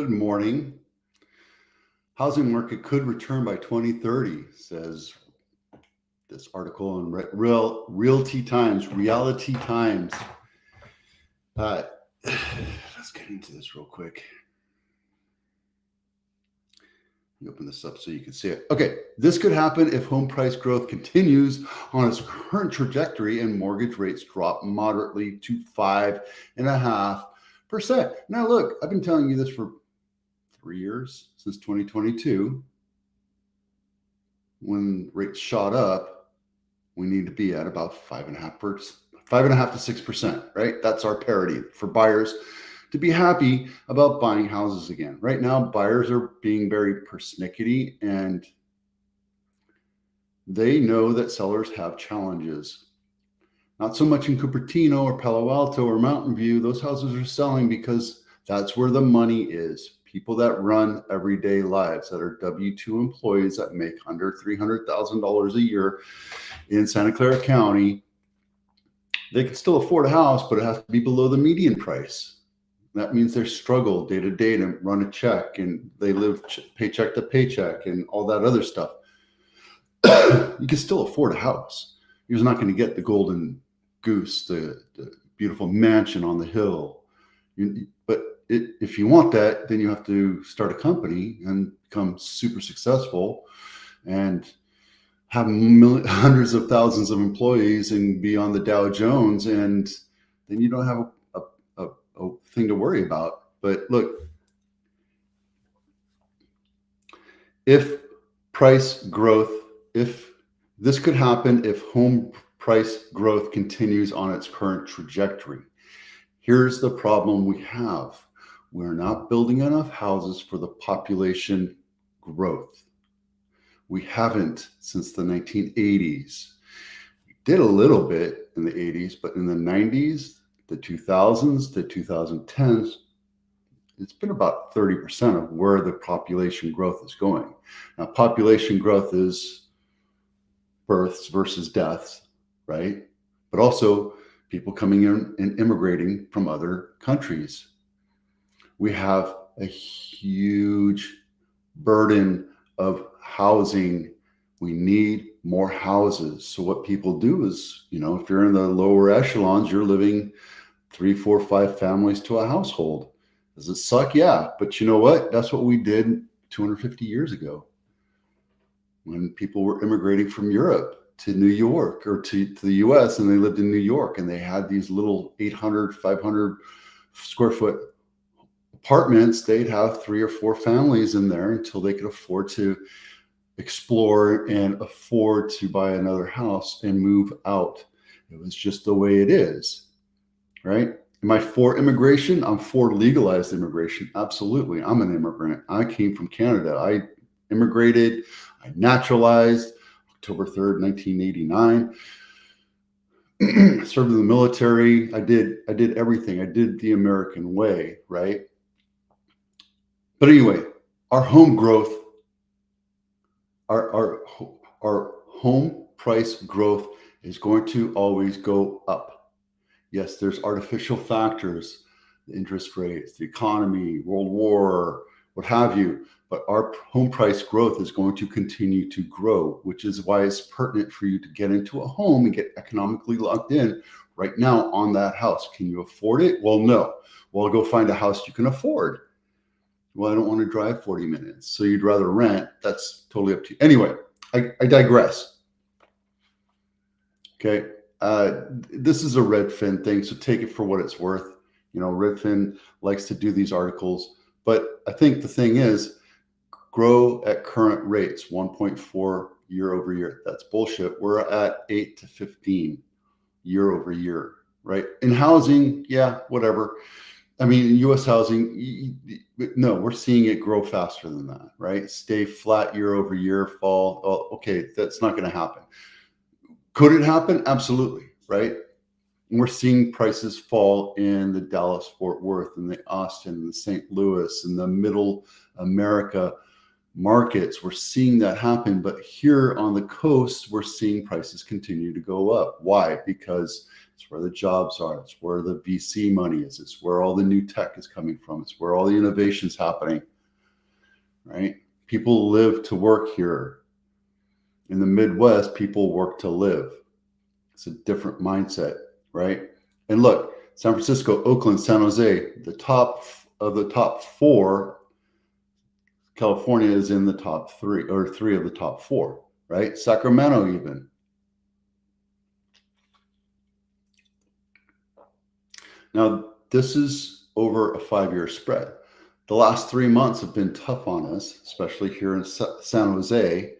Good morning. Housing market could return by 2030, says this article in Realty Times. Let's get into this real quick. Let me open this up so you can see it. Okay, this could happen if home price growth continues on its current trajectory and mortgage rates drop moderately to 5.5%. Now, look, I've been telling you this for 3 years, since 2022. When rates shot up, we need to be at about 5.5% to 6%, right? That's our parity for buyers to be happy about buying houses again. Right now, buyers are being very persnickety, and they know that sellers have challenges. Not so much in Cupertino or Palo Alto or Mountain View. Those houses are selling because that's where the money is. People that run everyday lives, that are W-2 employees that make under $300,000 a year in Santa Clara County, they can still afford a house, but it has to be below the median price. That means they struggle day to day to run a check, and they live paycheck to paycheck and all that other stuff. You can still afford a house. You're just not going to get the golden goose, the beautiful mansion on the hill. But if you want that, then you have to start a company and become super successful and have hundreds of thousands of employees and be on the Dow Jones, and then you don't have a thing to worry about. But look, if this could happen if home price growth continues on its current trajectory. Here's the problem we have. We're not building enough houses for the population growth. We haven't since the 1980s. We did a little bit in the 80s, but in the 90s, the 2000s, the 2010s, it's been about 30% of where the population growth is going. Now, population growth is births versus deaths, right? But also people coming in and immigrating from other countries. We have a huge burden of housing. We need more houses. So what people do is, if you're in the lower echelons, you're living 3, 4, 5 families to a household. Does it suck? Yeah. But you know what? That's what we did 250 years ago when people were immigrating from Europe to New York or to the US, and they lived in New York, and they had these little 800, 500 square foot apartments. They'd have 3 or 4 families in there until they could afford to explore and afford to buy another house and move out. It was just the way it is, right? Am I for immigration? I'm for legalized immigration. Absolutely. I'm an immigrant. I came from Canada. I immigrated. I naturalized October 3rd, 1989. Served in the military. I did everything. I did the American way, right? But anyway, our home growth, our home price growth is going to always go up. Yes, there's artificial factors, the interest rates, the economy, world war, what have you. But our home price growth is going to continue to grow, which is why it's pertinent for you to get into a home and get economically locked in right now on that house. Can you afford it? Well, no. Well, go find a house you can afford. Well, I don't want to drive 40 minutes. So you'd rather rent. That's totally up to you. Anyway, I digress. Okay. This is a Redfin thing, so take it for what it's worth. Redfin likes to do these articles, but I think the thing is, grow at current rates, 1.4 year over year. That's bullshit. We're at 8 to 15 year over year, right? In housing, yeah, whatever. I mean, in U.S. housing, no, we're seeing it grow faster than that, right? Stay flat year over year, fall. Oh, okay, that's not going to happen. Could it happen? Absolutely, right? And we're seeing prices fall in the Dallas, Fort Worth, and the Austin, and the St. Louis, and the Middle America markets, we're seeing that happen. But here on the coast, we're seeing prices continue to go up. Why? Because it's where the jobs are. It's where the VC money is. It's where all the new tech is coming from. It's where all the innovation's happening, right? People live to work here. In the Midwest, people work to live. It's a different mindset, right? And look, San Francisco, Oakland, San Jose, the top of the top four, California is in the top three, or three of the top four, right? Sacramento even. Now, this is over a 5-year spread. The last 3 months have been tough on us, especially here in San Jose.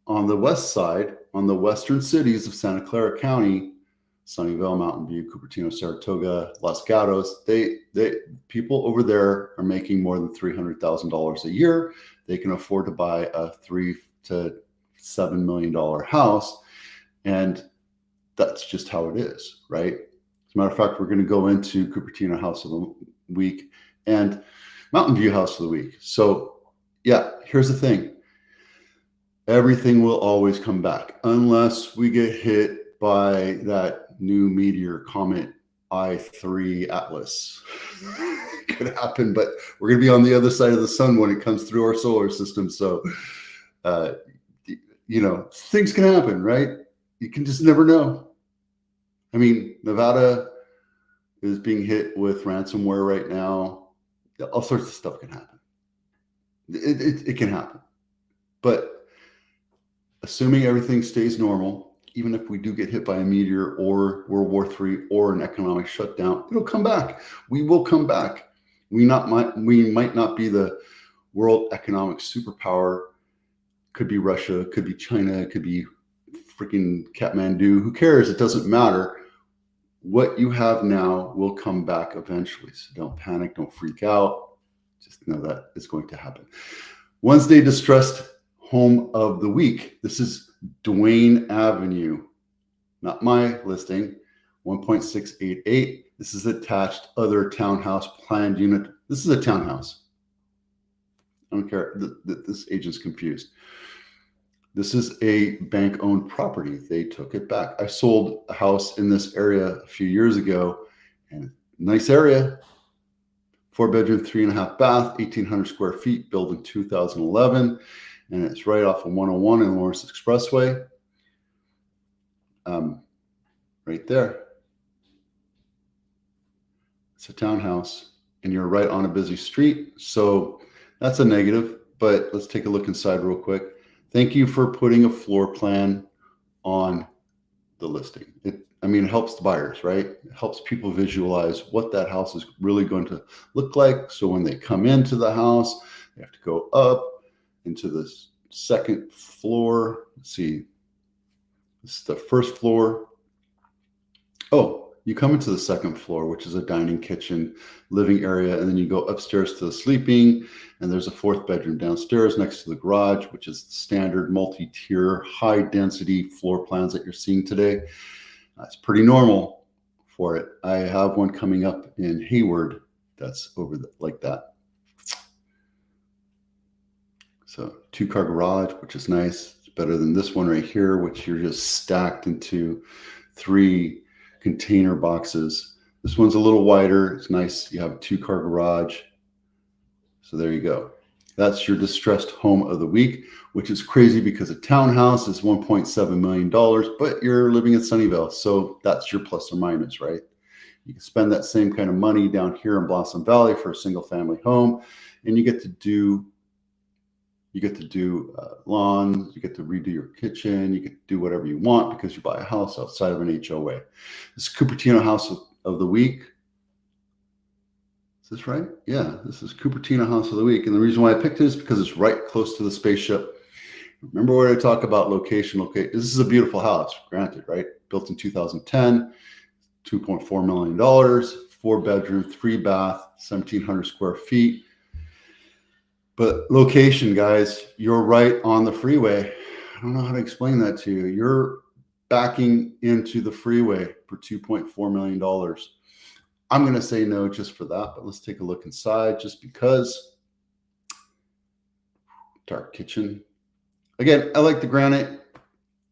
On the west side, on the western cities of Santa Clara County, Sunnyvale, Mountain View, Cupertino, Saratoga, Los Gatos, people over there are making more than $300,000 a year. They can afford to buy a $3 to $7 million house, and that's just how it is, right? As a matter of fact, we're going to go into Cupertino House of the Week and Mountain View House of the Week. So, yeah, here's the thing. Everything will always come back unless we get hit by that new meteor comet I3 Atlas. Could happen, but we're going to be on the other side of the sun when it comes through our solar system. So, things can happen, right? You can just never know. I mean, Nevada is being hit with ransomware right now. All sorts of stuff can happen. It can happen. But assuming everything stays normal, even if we do get hit by a meteor or World War III or an economic shutdown, it'll come back. We will come back. We might not be the world economic superpower. Could be Russia, could be China, could be freaking Kathmandu. Who cares? It doesn't matter. What you have now will come back eventually. So don't panic, don't freak out. Just know that it's going to happen. Wednesday Distressed Home of the Week. This is Duane Avenue, not my listing, 1.688. This is attached other townhouse planned unit. This is a townhouse. I don't care. This agent's confused. This is a bank-owned property. They took it back. I sold a house in this area a few years ago, and nice area. 4-bedroom, 3.5 bath, 1,800 square feet, built in 2011, and it's right off of 101 and Lawrence Expressway. Right there. It's a townhouse, and you're right on a busy street, so that's a negative. But let's take a look inside real quick. Thank you for putting a floor plan on the listing. It helps the buyers, right? It helps people visualize what that house is really going to look like. So when they come into the house, they have to go up into the second floor. Let's see, this is the first floor. Oh, you come into the second floor, which is a dining, kitchen, living area, and then you go upstairs to the sleeping, and there's a 4th bedroom downstairs next to the garage, which is the standard multi-tier, high-density floor plans that you're seeing today. That's pretty normal for it. I have one coming up in Hayward that's like that. So 2-car garage, which is nice. It's better than this one right here, which you're just stacked into 3 container boxes. This one's a little wider. It's nice. You have a 2-car garage. So there you go. That's your distressed home of the week, which is crazy because a townhouse is $1.7 million, but you're living in Sunnyvale. So that's your plus or minus, right? You can spend that same kind of money down here in Blossom Valley for a single family home, and you get to do lawns, you get to redo your kitchen, you get to do whatever you want because you buy a house outside of an HOA. This is Cupertino House of the Week. Is this right? Yeah, this is Cupertino House of the Week. And the reason why I picked it is because it's right close to the spaceship. Remember where I talk about location? This is a beautiful house, granted, right? Built in 2010, $2.4 million, 4-bedroom, 3-bath, 1,700 square feet. But location, guys, you're right on the freeway. I don't know how to explain that to you. You're backing into the freeway for $2.4 million. I'm going to say no just for that, but let's take a look inside just because Dark kitchen. Again, I like the granite.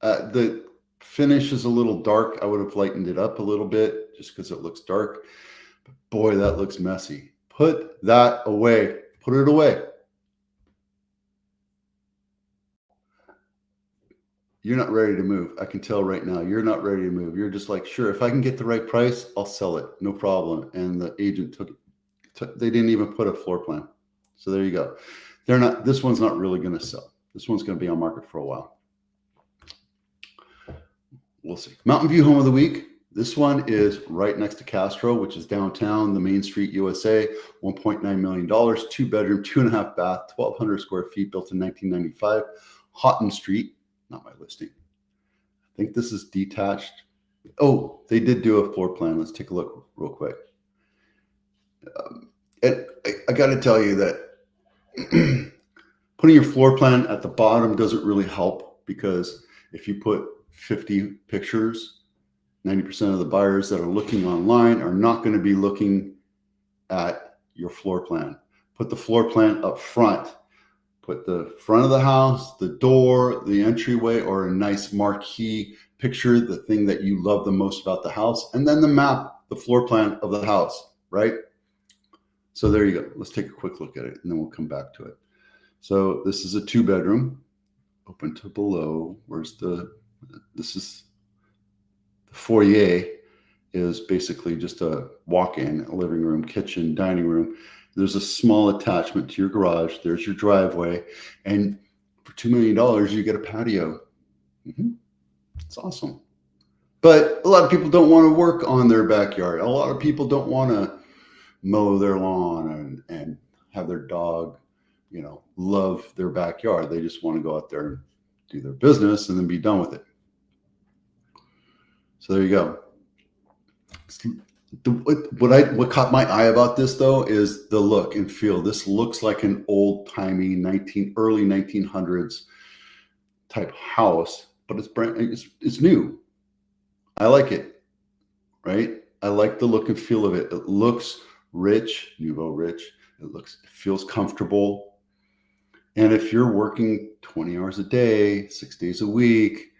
The finish is a little dark. I would have lightened it up a little bit just because it looks dark. But boy, that looks messy. Put that away. Put it away. You're not ready to move. I can tell right now. You're not ready to move. You're just like, sure, if I can get the right price, I'll sell it. No problem. And the agent they didn't even put a floor plan. So there you go. This one's not really going to sell. This one's going to be on market for a while. We'll see. Mountain View Home of the Week. This one is right next to Castro, which is downtown, the Main Street, USA. $1.9 million, 2-bedroom, 2.5 bath, 1,200 square feet, built in 1995. Houghton Street, not my listing. I think this is detached. Oh, they did do a floor plan. Let's take a look real quick. And I got to tell you that putting your floor plan at the bottom doesn't really help, because if you put 50 pictures, 90% of the buyers that are looking online are not going to be looking at your floor plan. Put the floor plan up front. Put the front of the house, the door, the entryway, or a nice marquee picture, the thing that you love the most about the house, and then the map, the floor plan of the house, right? So there you go. Let's take a quick look at it, and then we'll come back to it. So this is a 2-bedroom, open to below. This is the foyer, is basically just a walk-in, a living room, kitchen, dining room. There's a small attachment to your garage. There's your driveway. And for $2 million, you get a patio. It's awesome. But a lot of people don't want to work on their backyard. A lot of people don't want to mow their lawn and have their dog, love their backyard. They just want to go out there and do their business and then be done with it. So there you go. What caught my eye about this, though, is the look and feel. This looks like an old-timey early 1900s type house, but it's new. I like it, right? I like the look and feel of it. It looks rich, nouveau rich. It feels comfortable. And if you're working 20 hours a day, 6 days a week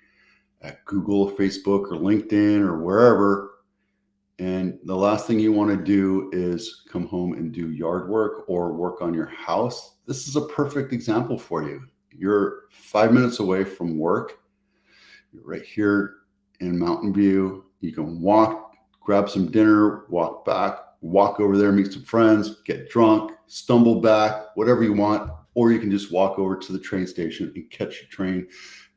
at Google, Facebook, or LinkedIn, or wherever, and the last thing you want to do is come home and do yard work or work on your house, this is a perfect example for you. You're 5 minutes away from work. You're right here in Mountain View. You can walk, grab some dinner, walk back, walk over there, meet some friends, get drunk, stumble back, whatever you want. Or you can just walk over to the train station and catch your train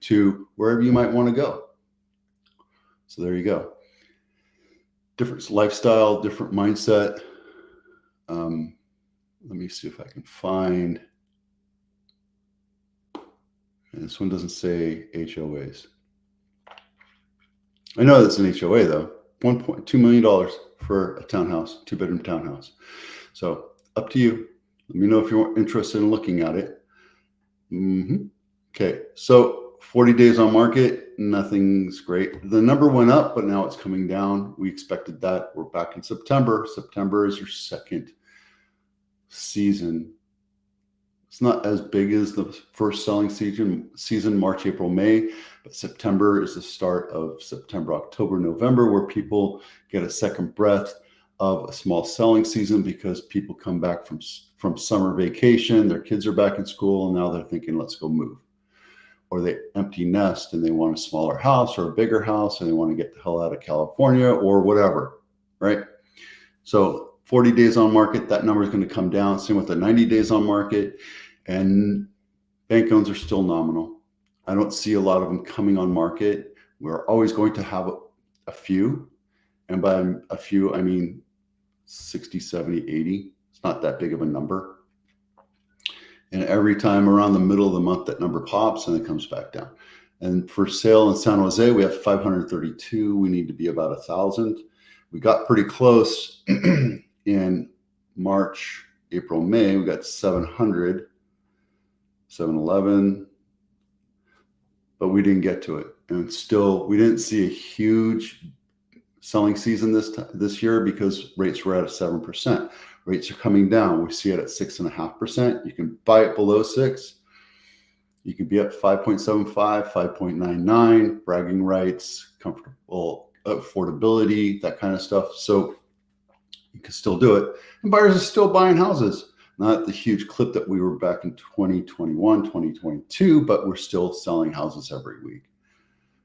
to wherever you might want to go. So there you go. Different lifestyle, different mindset. Let me see if I can find. And this one doesn't say HOAs. I know that's an HOA though. $1.2 million for a townhouse, 2-bedroom townhouse. So up to you. Let me know if you're interested in looking at it. Okay, so 40 days on market, nothing's great. The number went up, but now it's coming down. We expected that. We're back in September. September is your second season. It's not as big as the first selling season, March, April, May, but September is the start of September, October, November, where people get a second breath of a small selling season because people come back from summer vacation, their kids are back in school, and now they're thinking, let's go move. Or they empty nest and they want a smaller house or a bigger house and they want to get the hell out of California or whatever, right? So 40 days on market, that number is going to come down. Same with the 90 days on market, and bank loans are still nominal. I don't see a lot of them coming on market. We're always going to have a few, and by a few, I mean 60, 70, 80. It's not that big of a number. And every time around the middle of the month, that number pops and it comes back down. And for sale in San Jose, we have 532. We need to be about 1,000. We got pretty close in March, April, May. We got 700, 711, but we didn't get to it. And still, we didn't see a huge selling season this year because rates were at 7%. Rates are coming down. We see it at 6.5%. You can buy it below 6. You could be at 5.75, 5.99, bragging rights, comfortable affordability, that kind of stuff. So you can still do it. And buyers are still buying houses. Not the huge clip that we were back in 2021, 2022, but we're still selling houses every week.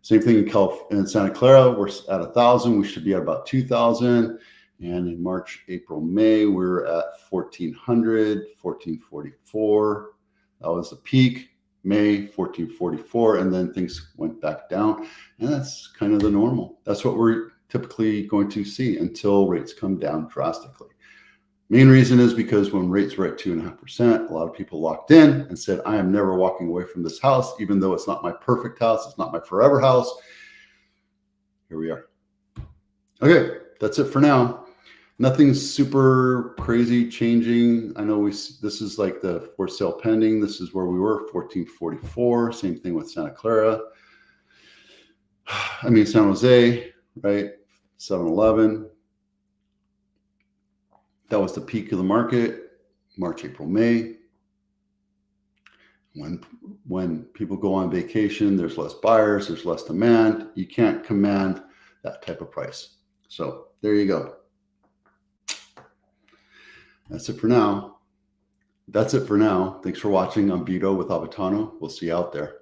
Same thing in Santa Clara, we're at 1,000. We should be at about 2,000. And in March, April, May, we're at 1,400, 1,444. That was the peak. May, 1,444, and then things went back down. And that's kind of the normal. That's what we're typically going to see until rates come down drastically. Main reason is because when rates were at 2.5%, a lot of people locked in and said, I am never walking away from this house, even though it's not my perfect house. It's not my forever house. Here we are. Okay, that's it for now. Nothing's super crazy changing. I know this is like the for sale pending. This is where we were, 1,444. Same thing with Santa Clara. I mean, San Jose, right? 711. That was the peak of the market, March, April, May. When people go on vacation, there's less buyers, there's less demand. You can't command that type of price. So there you go. That's it for now. Thanks for watching. I'm Vito with Avitano. We'll see you out there.